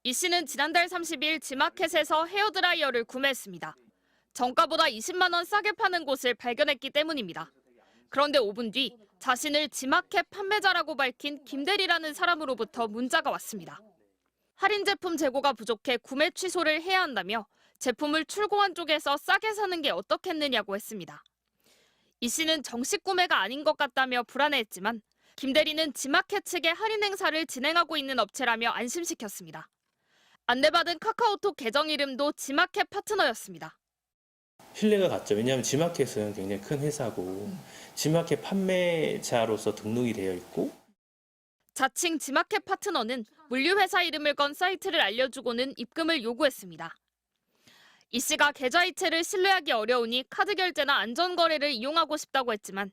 이 씨는 지난달 30일 지마켓에서 헤어드라이어를 구매했습니다. 정가보다 20만 원 싸게 파는 곳을 발견했기 때문입니다. 그런데 5분 뒤 자신을 지마켓 판매자라고 밝힌 김대리라는 사람으로부터 문자가 왔습니다. 할인 제품 재고가 부족해 구매 취소를 해야 한다며 제품을 출고한 쪽에서 싸게 사는 게 어떻겠느냐고 했습니다. 이 씨는 정식 구매가 아닌 것 같다며 불안해했지만 김 대리는 지마켓 측의 할인 행사를 진행하고 있는 업체라며 안심시켰습니다. 안내받은 카카오톡 계정 이름도 지마켓 파트너였습니다. 신뢰가 갔죠. 왜냐하면 지마켓은 굉장히 큰 회사고 지마켓 판매자로서 등록이 되어 있고 자칭 지마켓 파트너는 물류회사 이름을 건 사이트를 알려주고는 입금을 요구했습니다. 이 씨가 계좌이체를 신뢰하기 어려우니 카드 결제나 안전거래를 이용하고 싶다고 했지만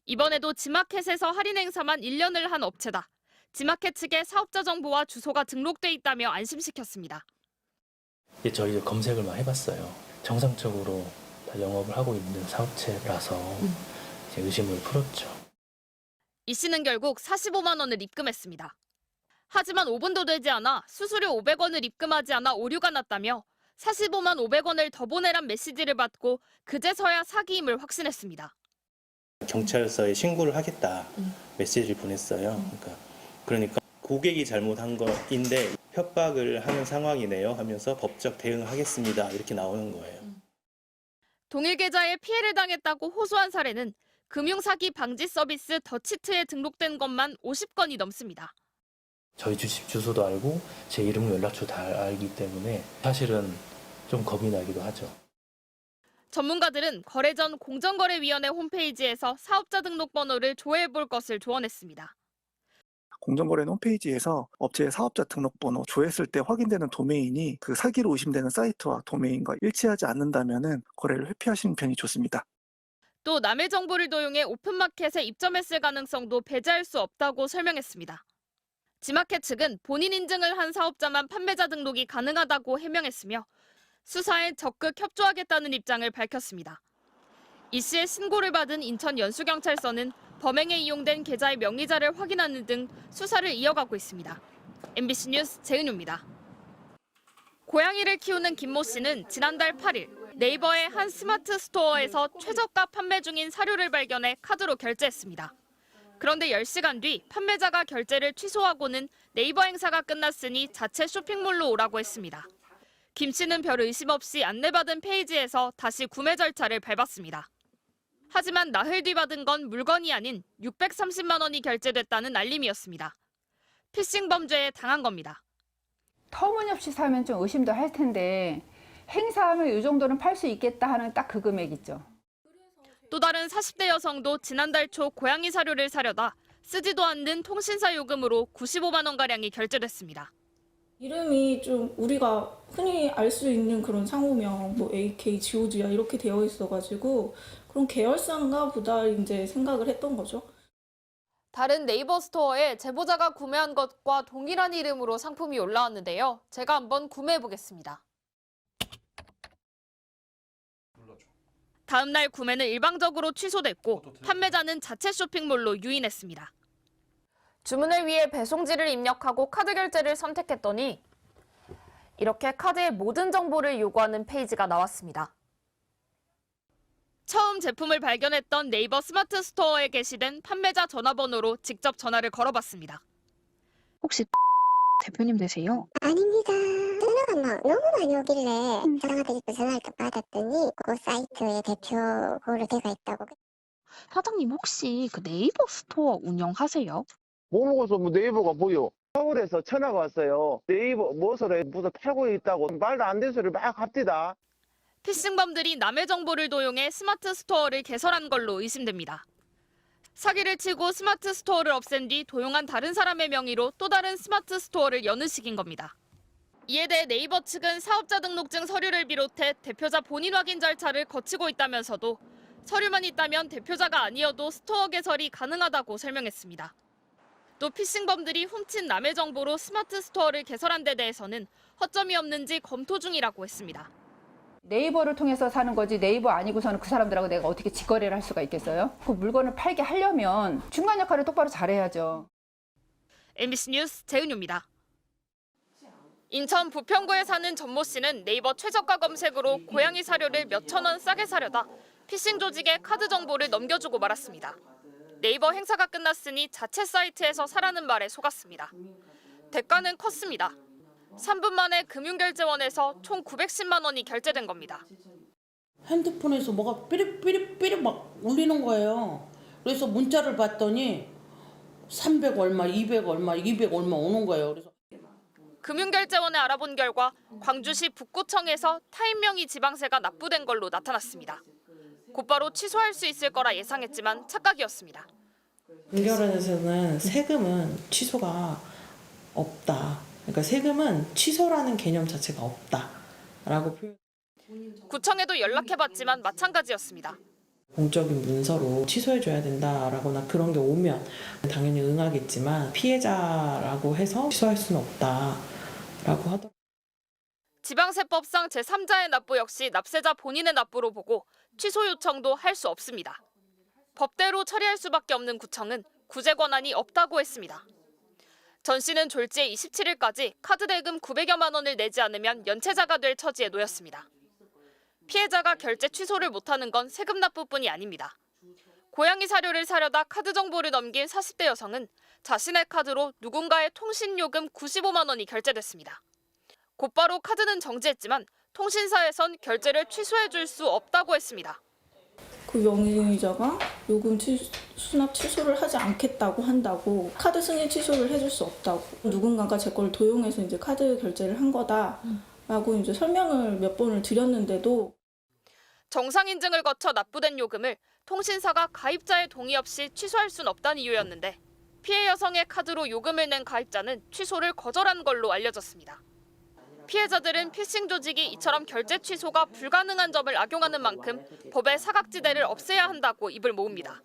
이번에도 지마켓에서 할인 행사만 1년을 한 업체다. 지마켓 측의 사업자 정보와 주소가 등록돼 있다며 안심시켰습니다. 저희 검색을 많이 해봤어요. 정상적으로 다 영업을 하고 있는 사업체라서 이제 의심을 풀었죠. 이 씨는 결국 45만 원을 입금했습니다. 하지만 5분도 되지 않아 수수료 500원을 입금하지 않아 오류가 났다며 45만 500원을 더 보내란 메시지를 받고 그제서야 사기임을 확신했습니다. 경찰서에 신고를 하겠다 메시지를 보냈어요. 그러니까 고객이 잘못한 거인데 협박을 하는 상황이네요 하면서 법적 대응하겠습니다 이렇게 나오는 거예요. 동일 계좌에 피해를 당했다고 호소한 사례는 금융사기 방지 서비스 더치트에 등록된 것만 50건이 넘습니다. 저희 집 주소도 알고 제 이름 연락처 다 알기 때문에 사실은 좀 겁이 나기도 하죠. 전문가들은 거래 전 공정거래위원회 홈페이지에서 사업자 등록번호를 조회해볼 것을 조언했습니다. 공정거래는 홈페이지에서 업체의 사업자 등록번호 조회했을 때 확인되는 도메인이 그 사기로 의심되는 사이트와 도메인과 일치하지 않는다면 거래를 회피하시는 편이 좋습니다. 또 남의 정보를 도용해 오픈마켓에 입점했을 가능성도 배제할 수 없다고 설명했습니다. 지마켓 측은 본인 인증을 한 사업자만 판매자 등록이 가능하다고 해명했으며 수사에 적극 협조하겠다는 입장을 밝혔습니다. 이 씨의 신고를 받은 인천 연수경찰서는 범행에 이용된 계좌의 명의자를 확인하는 등 수사를 이어가고 있습니다. MBC 뉴스 재은유입니다. 고양이를 키우는 김모 씨는 지난달 8일 네이버의 한 스마트 스토어에서 최저가 판매 중인 사료를 발견해 카드로 결제했습니다. 그런데 10시간 뒤 판매자가 결제를 취소하고는 네이버 행사가 끝났으니 자체 쇼핑몰로 오라고 했습니다. 김 씨는 별 의심 없이 안내받은 페이지에서 다시 구매 절차를 밟았습니다. 하지만 나흘 뒤 받은 건 물건이 아닌 630만 원이 결제됐다는 알림이었습니다. 피싱 범죄에 당한 겁니다. 터무니없이 사면 좀 의심도 할 텐데 행사하면 이 정도는 팔 수 있겠다 하는 딱 그 금액이죠. 또 다른 40대 여성도 지난달 초 고양이 사료를 사려다 쓰지도 않는 통신사 요금으로 95만 원가량이 결제됐습니다. 이름이 좀 우리가 흔히 알 수 있는 그런 상호명, 뭐 AK, GOG야 이렇게 되어 있어가지고 그런 계열사인가 보다 이제 생각을 했던 거죠. 다른 네이버 스토어에 제보자가 구매한 것과 동일한 이름으로 상품이 올라왔는데요. 제가 한번 구매해 보겠습니다. 다음 날 구매는 일방적으로 취소됐고 판매자는 자체 쇼핑몰로 유인했습니다. 주문을 위해 배송지를 입력하고 카드 결제를 선택했더니 이렇게 카드의 모든 정보를 요구하는 페이지가 나왔습니다. 처음 제품을 발견했던 네이버 스마트 스토어에 게시된 판매자 전화번호로 직접 전화를 걸어봤습니다. 혹시 대표님 되세요? 아닙니다. 전화가 막 너무 많이 오길래 사장한테 직접 전화를 딱 받았더니 그 사이트의 대표로 되어 있다고. 사장님 혹시 그 네이버 스토어 운영하세요? 뭐 먹어서 뭐 네이버가 보여. 서울에서 전화가 왔어요. 네이버 무엇을 무슨 팔고 있다고 말도 안 되는 소리를 막 합디다. 피싱범들이 남의 정보를 도용해 스마트 스토어를 개설한 걸로 의심됩니다. 사기를 치고 스마트 스토어를 없앤 뒤 도용한 다른 사람의 명의로 또 다른 스마트 스토어를 여는 식인 겁니다. 이에 대해 네이버 측은 사업자 등록증 서류를 비롯해 대표자 본인 확인 절차를 거치고 있다면서도 서류만 있다면 대표자가 아니어도 스토어 개설이 가능하다고 설명했습니다. 또 피싱범들이 훔친 남의 정보로 스마트 스토어를 개설한 데 대해서는 허점이 없는지 검토 중이라고 했습니다. 네이버를 통해서 사는 거지 네이버 아니고서는 그 사람들하고 내가 어떻게 직거래를 할 수가 있겠어요? 그 물건을 팔게 하려면 중간 역할을 똑바로 잘해야죠. MBC 뉴스 재은유입니다. 인천 부평구에 사는 전모 씨는 네이버 최저가 검색으로 고양이 사료를 몇천 원 싸게 사려다 피싱 조직에 카드 정보를 넘겨주고 말았습니다. 네이버 행사가 끝났으니 자체 사이트에서 사라는 말에 속았습니다. 대가는 컸습니다. 3분 만에 금융결제원에서 총 910만 원이 결제된 겁니다. 핸드폰에서 뭐가 삐릿삐릿삐릿 막 울리는 거예요. 그래서 문자를 봤더니 300 얼마, 200 얼마, 200 얼마 오는 거예요. 그래서 금융결제원에 알아본 결과 광주시 북구청에서 타인명의 지방세가 납부된 걸로 나타났습니다. 곧바로 취소할 수 있을 거라 예상했지만 착각이었습니다. 금결원에서는 세금은 취소가 없다. 그러니까 세금은 취소라는 개념 자체가 없다라고 표현. 구청에도 연락해봤지만 마찬가지였습니다. 공적인 문서로 취소해줘야 된다라거나 그런 게 오면 당연히 응하겠지만 피해자라고 해서 취소할 수는 없다라고 하더라고요. 지방세법상 제3자의 납부 역시 납세자 본인의 납부로 보고 취소 요청도 할 수 없습니다. 법대로 처리할 수밖에 없는 구청은 구제 권한이 없다고 했습니다. 전 씨는 졸지에 27일까지 카드 대금 900여만 원을 내지 않으면 연체자가 될 처지에 놓였습니다. 피해자가 결제 취소를 못하는 건 세금 납부뿐이 아닙니다. 고양이 사료를 사려다 카드 정보를 넘긴 40대 여성은 자신의 카드로 누군가의 통신요금 95만 원이 결제됐습니다. 곧바로 카드는 정지했지만 통신사에선 결제를 취소해 줄 수 없다고 했습니다. 그 명의자가 요금 수납 취소를 하지 않겠다고 한다고 카드 승인 취소를 해줄 수 없다고 누군가가 제 걸 도용해서 이제 카드 결제를 한 거다라고 이제 설명을 몇 번을 드렸는데도 정상 인증을 거쳐 납부된 요금을 통신사가 가입자의 동의 없이 취소할 수는 없다는 이유였는데 피해 여성의 카드로 요금을 낸 가입자는 취소를 거절한 걸로 알려졌습니다. 피해자들은 피싱 조직이 이처럼 결제 취소가 불가능한 점을 악용하는 만큼 법의 사각지대를 없애야 한다고 입을 모읍니다.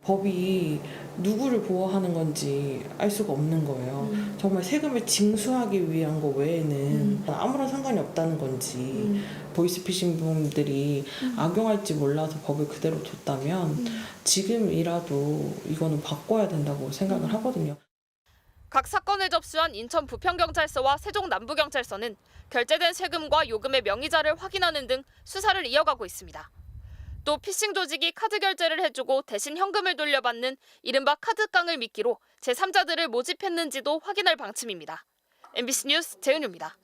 법이 누구를 보호하는 건지 알 수가 없는 거예요. 정말 세금을 징수하기 위한 거 외에는 아무런 상관이 없다는 건지 보이스피싱 분들이 악용할지 몰라서 법을 그대로 뒀다면 지금이라도 이거는 바꿔야 된다고 생각을 하거든요. 각 사건을 접수한 인천 부평경찰서와 세종 남부경찰서는 결제된 세금과 요금의 명의자를 확인하는 등 수사를 이어가고 있습니다. 또 피싱 조직이 카드 결제를 해주고 대신 현금을 돌려받는 이른바 카드깡을 미끼로 제3자들을 모집했는지도 확인할 방침입니다. MBC 뉴스 재은유입니다.